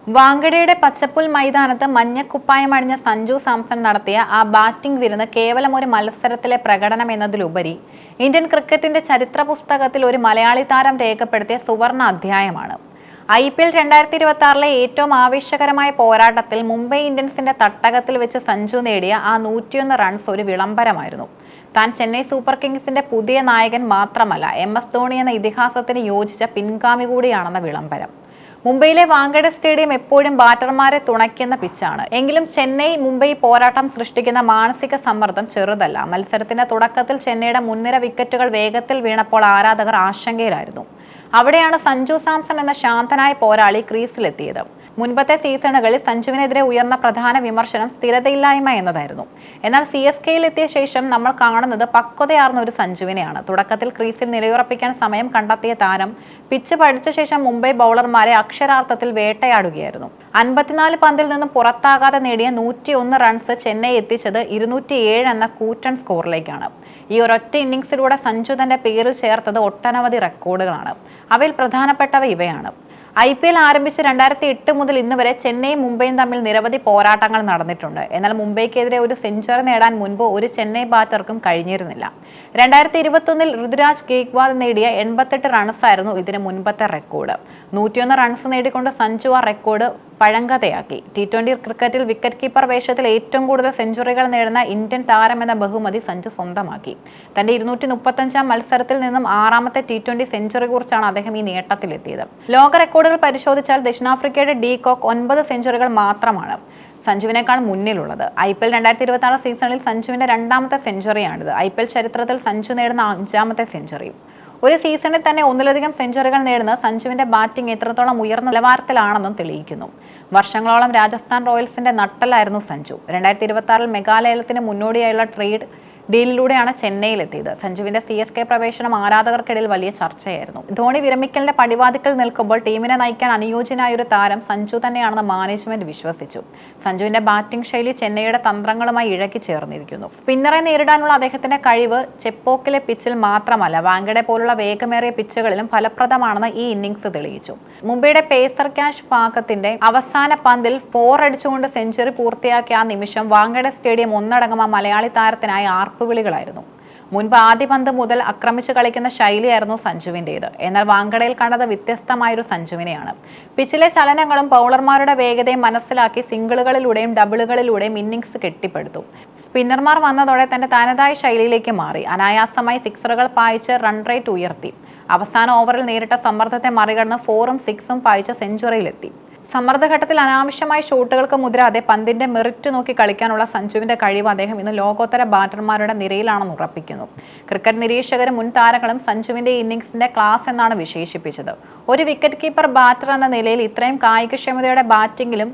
വാങ്കഡയുടെ പച്ചപ്പുൽ മൈതാനത്ത് മഞ്ഞക്കുപ്പായമണിഞ്ഞ സഞ്ജു സാംസൺ നടത്തിയ ആ ബാറ്റിംഗ് വിരുന്ന് കേവലം ഒരു മത്സരത്തിലെ പ്രകടനം എന്നതിലുപരി ഇന്ത്യൻ ക്രിക്കറ്റിന്റെ ചരിത്ര പുസ്തകത്തിൽ ഒരു മലയാളി താരം രേഖപ്പെടുത്തിയ സുവർണ അധ്യായമാണ്. IPL 2026 ഏറ്റവും ആവേശകരമായ പോരാട്ടത്തിൽ മുംബൈ ഇന്ത്യൻസിന്റെ തട്ടകത്തിൽ വെച്ച് സഞ്ജു നേടിയ ആ 101 റൺസ് ഒരു വിളംബരമായിരുന്നു. താൻ ചെന്നൈ സൂപ്പർ കിങ്സിന്റെ പുതിയ നായകൻ മാത്രമല്ല, MS ധോണി എന്ന ഇതിഹാസത്തിന് യോജിച്ച പിൻഗാമി കൂടിയാണെന്ന വിളംബരം. മുംബൈയിലെ വാങ്കഡെ സ്റ്റേഡിയം എപ്പോഴും ബാറ്റർമാരെ തുണയ്ക്കുന്ന പിച്ചാണ്. എങ്കിലും ചെന്നൈ മുംബൈ പോരാട്ടം സൃഷ്ടിക്കുന്ന മാനസിക സമ്മർദ്ദം ചെറുതല്ല. മത്സരത്തിന്റെ തുടക്കത്തിൽ ചെന്നൈയുടെ മുൻനിര വിക്കറ്റുകൾ വേഗത്തിൽ വീണപ്പോൾ ആരാധകർ ആശങ്കയിലായിരുന്നു. അവിടെയാണ് സഞ്ജു സാംസൺ എന്ന ശാന്തനായ പോരാളി ക്രീസിലെത്തിയത്. മുൻപത്തെ സീസണുകളിൽ സഞ്ജുവിനെതിരെ ഉയർന്ന പ്രധാന വിമർശനം സ്ഥിരതയില്ലായ്മ എന്നതായിരുന്നു. എന്നാൽ CSKയിൽ എത്തിയ ശേഷം നമ്മൾ കാണുന്നത് പക്വതയാർന്ന ഒരു സഞ്ജുവിനെയാണ്. തുടക്കത്തിൽ ക്രീസിൽ നിലയുറപ്പിക്കാൻ സമയം കണ്ടെത്തിയ താരം പിച്ച് പഠിച്ച ശേഷം മുംബൈ ബൗളർമാരെ അക്ഷരാർത്ഥത്തിൽ വേട്ടയാടുകയായിരുന്നു. 54 പന്തിൽ നിന്നും പുറത്താകാതെ നേടിയ 101 റൺസ് ചെന്നൈ എത്തിച്ചത് 207 എന്ന കൂറ്റൻ സ്കോറിലേക്കാണ്. ഈ ഒരൊറ്റ ഇന്നിംഗ്സിലൂടെ സഞ്ജു തന്റെ പേരിൽ ചേർത്തത് ഒട്ടനവധി റെക്കോർഡുകളാണ്. അവയിൽ പ്രധാനപ്പെട്ടവ ഇവയാണ്. IPL ആരംഭിച്ച് 2008 മുതൽ ഇന്ന് വരെ ചെന്നൈയും മുംബൈയും തമ്മിൽ നിരവധി പോരാട്ടങ്ങൾ നടന്നിട്ടുണ്ട്. എന്നാൽ മുംബൈക്കെതിരെ ഒരു സെഞ്ചുറി നേടാൻ മുൻപ് ഒരു ചെന്നൈ ബാറ്റർക്കും കഴിഞ്ഞിരുന്നില്ല. 2021 ഋതുരാജ് ഗേക്വാദ് നേടിയ 88 റൺസായിരുന്നു ഇതിന് മുൻപത്തെ റെക്കോർഡ്. 101 റൺസ് നേടിക്കൊണ്ട് സഞ്ജു ആ റെക്കോർഡ് പഴങ്കഥയാക്കി. T20 ക്രിക്കറ്റിൽ വിക്കറ്റ് കീപ്പർ വേഷത്തിൽ ഏറ്റവും കൂടുതൽ സെഞ്ചുറികൾ നേടുന്ന ഇന്ത്യൻ താരം എന്ന ബഹുമതി സഞ്ജു സ്വന്തമാക്കി. തന്റെ 235-ാം മത്സരത്തിൽ നിന്നും 6ാമത്തെ T20 സെഞ്ചുറി കുറിച്ചാണ് അദ്ദേഹം ഈ നേട്ടത്തിലെത്തിയത്. ലോക റെക്കോർഡുകൾ പരിശോധിച്ചാൽ ദക്ഷിണാഫ്രിക്കയുടെ ഡി കോക്ക് 9 സെഞ്ചുറികൾ മാത്രമാണ് സഞ്ജുവിനേക്കാൾ മുന്നിലുള്ളത്. IPL 2026 സീസണിൽ സഞ്ജുവിന്റെ 2ാമത്തെ സെഞ്ചുറിയാണിത്. IPL ചരിത്രത്തിൽ സഞ്ജു നേടുന്ന 5ാമത്തെ സെഞ്ചുറി. ഒരു സീസണിൽ തന്നെ ഒന്നിലധികം സെഞ്ചുറികൾ നേടുന്ന സഞ്ജുവിന്റെ ബാറ്റിംഗ് എത്രത്തോളം ഉയർന്ന നിലവാരത്തിലാണെന്നും തെളിയിക്കുന്നു. വർഷങ്ങളോളം രാജസ്ഥാൻ റോയൽസിന്റെ നട്ടലായിരുന്നു സഞ്ജു. 2026 മെഗാലയത്തിന് മുന്നോടിയായുള്ള ട്രേഡ് ഡീലിലൂടെയാണ് ചെന്നൈയിലെത്തിയത്. സഞ്ജുവിന്റെ CSK പ്രവേശനം ആരാധകർക്കിടയിൽ വലിയ ചർച്ചയായിരുന്നു. ധോണി വിരമിക്കലിന്റെ പടിവാതിക്കൽ നിൽക്കുമ്പോൾ ടീമിനെ നയിക്കാൻ അനുയോജ്യനായ ഒരു താരം സഞ്ജു തന്നെയാണെന്ന് മാനേജ്മെന്റ് വിശ്വസിച്ചു. സഞ്ജുവിന്റെ ബാറ്റിംഗ് ശൈലി ചെന്നൈയുടെ തന്ത്രങ്ങളുമായി ഇഴക്കി ചേർന്നിരിക്കുന്നു. സ്പിന്നറെ നേരിടാനുള്ള അദ്ദേഹത്തിന്റെ കഴിവ് ചെപ്പോക്കിലെ പിച്ചിൽ മാത്രമല്ല, വാങ്കഡെ പോലുള്ള വേഗമേറിയ പിച്ചുകളിലും ഫലപ്രദമാണെന്ന് ഈ ഇന്നിംഗ്സ് തെളിയിച്ചു. മുംബൈയുടെ പേസർ ക്യാഷ് പാകത്തിന്റെ അവസാന പന്തിൽ 4 അടിച്ചുകൊണ്ട് സെഞ്ചുറി പൂർത്തിയാക്കിയ ആ നിമിഷം വാങ്കഡെ സ്റ്റേഡിയം ഒന്നടങ്കം ആ മലയാളി താരത്തിനായി വിളികളായിരുന്നു. മുൻപ് ആദ്യ പന്ത് മുതൽ ആക്രമിച്ചു കളിക്കുന്ന ശൈലിയായിരുന്നു സഞ്ജുവിൻ്റേത്. എന്നാൽ വാങ്കഡയിൽ കണ്ടത് വ്യത്യസ്തമായൊരു സഞ്ജുവിനെയാണ്. പിച്ചിലെ ചലനങ്ങളും ബൗളർമാരുടെ വേഗതയും മനസ്സിലാക്കി സിംഗിളുകളിലൂടെയും ഡബിളുകളിലൂടെയും ഇന്നിംഗ്സ് കെട്ടിപ്പടുത്തു. സ്പിന്നർമാർ വന്നതോടെ തന്റെ തനതായ ശൈലിയിലേക്ക് മാറി. അനായാസമായി സിക്സറുകൾ പായിച്ച് റൺ റേറ്റ് ഉയർത്തി. അവസാന ഓവറിൽ നേരിട്ട സമ്മർദ്ദത്തെ മറികടന്ന് 4ഉം 6ഉം പായിച്ച് സെഞ്ചുറിയിലെത്തി. സമ്മർദ്ദഘട്ടത്തിൽ അനാവശ്യമായ ഷോട്ടുകൾക്ക് മുതിരാതെ പന്തിന്റെ മെറിറ്റ് നോക്കി കളിക്കാനുള്ള സഞ്ജുവിന്റെ കഴിവ് അദ്ദേഹം ഇന്ന് ലോകോത്തര ബാറ്റർമാരുടെ നിരയിലാണെന്ന് ഉറപ്പിക്കുന്നു. ക്രിക്കറ്റ് നിരീക്ഷകരും മുൻ താരങ്ങളും സഞ്ജുവിന്റെ ഇന്നിംഗ്സിന്റെ ക്ലാസ് എന്നാണ് വിശേഷിപ്പിച്ചത്. ഒരു വിക്കറ്റ് കീപ്പർ ബാറ്റർ എന്ന നിലയിൽ ഇത്രയും കായികക്ഷമതയുടെ ബാറ്റിംഗിലും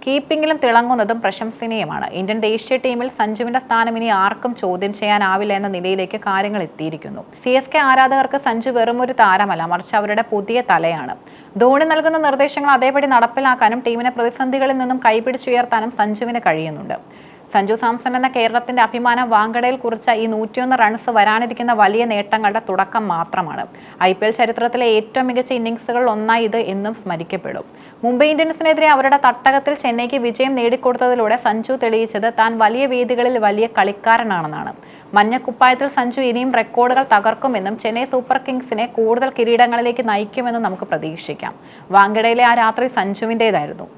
കീപ്പിംഗിലും തിളങ്ങുന്നതും പ്രശംസനീയമാണ്. ഇന്ത്യൻ ദേശീയ ടീമിൽ സഞ്ജുവിന്റെ സ്ഥാനം ഇനി ആർക്കും ചോദ്യം ചെയ്യാനാവില്ല എന്ന നിലയിലേക്ക് കാര്യങ്ങൾ എത്തിയിരിക്കുന്നു. CSK ആരാധകർക്ക് സഞ്ജു വെറുമൊരു താരമല്ല, മറിച്ച് അവരുടെ പുതിയ തലയാണ്. ധോണി നൽകുന്ന നിർദ്ദേശങ്ങൾ അതേപടി നടപ്പിലാക്കാനും ടീമിനെ പ്രതിസന്ധികളിൽ നിന്നും കൈപിടിച്ചുയർത്താനും സഞ്ജുവിന് കഴിയുന്നുണ്ട്. സഞ്ജു സാംസൺ എന്ന കേരളത്തിന്റെ അഭിമാനം വാങ്കഡയിൽ കുറിച്ച ഈ 101 റൺസ് വരാനിരിക്കുന്ന വലിയ നേട്ടങ്ങളുടെ തുടക്കം മാത്രമാണ്. IPL ചരിത്രത്തിലെ ഏറ്റവും മികച്ച ഇന്നിംഗ്സുകളിൽ ഒന്നായി ഇത് എന്നും സ്മരിക്കപ്പെടും. മുംബൈ ഇന്ത്യൻസിനെതിരെ അവരുടെ തട്ടകത്തിൽ ചെന്നൈക്ക് വിജയം നേടിക്കൊടുത്തതിലൂടെ സഞ്ജു തെളിയിച്ചത് താൻ വലിയ വേദികളിൽ വലിയ കളിക്കാരനാണെന്നാണ്. മഞ്ഞക്കുപ്പായത്തിൽ സഞ്ജു ഇനിയും റെക്കോർഡുകൾ തകർക്കുമെന്നും ചെന്നൈ സൂപ്പർ കിങ്സിനെ കൂടുതൽ കിരീടങ്ങളിലേക്ക് നയിക്കുമെന്നും നമുക്ക് പ്രതീക്ഷിക്കാം. വാങ്കഡയിലെ ആ രാത്രി സഞ്ജുവിൻ്റേതായിരുന്നു.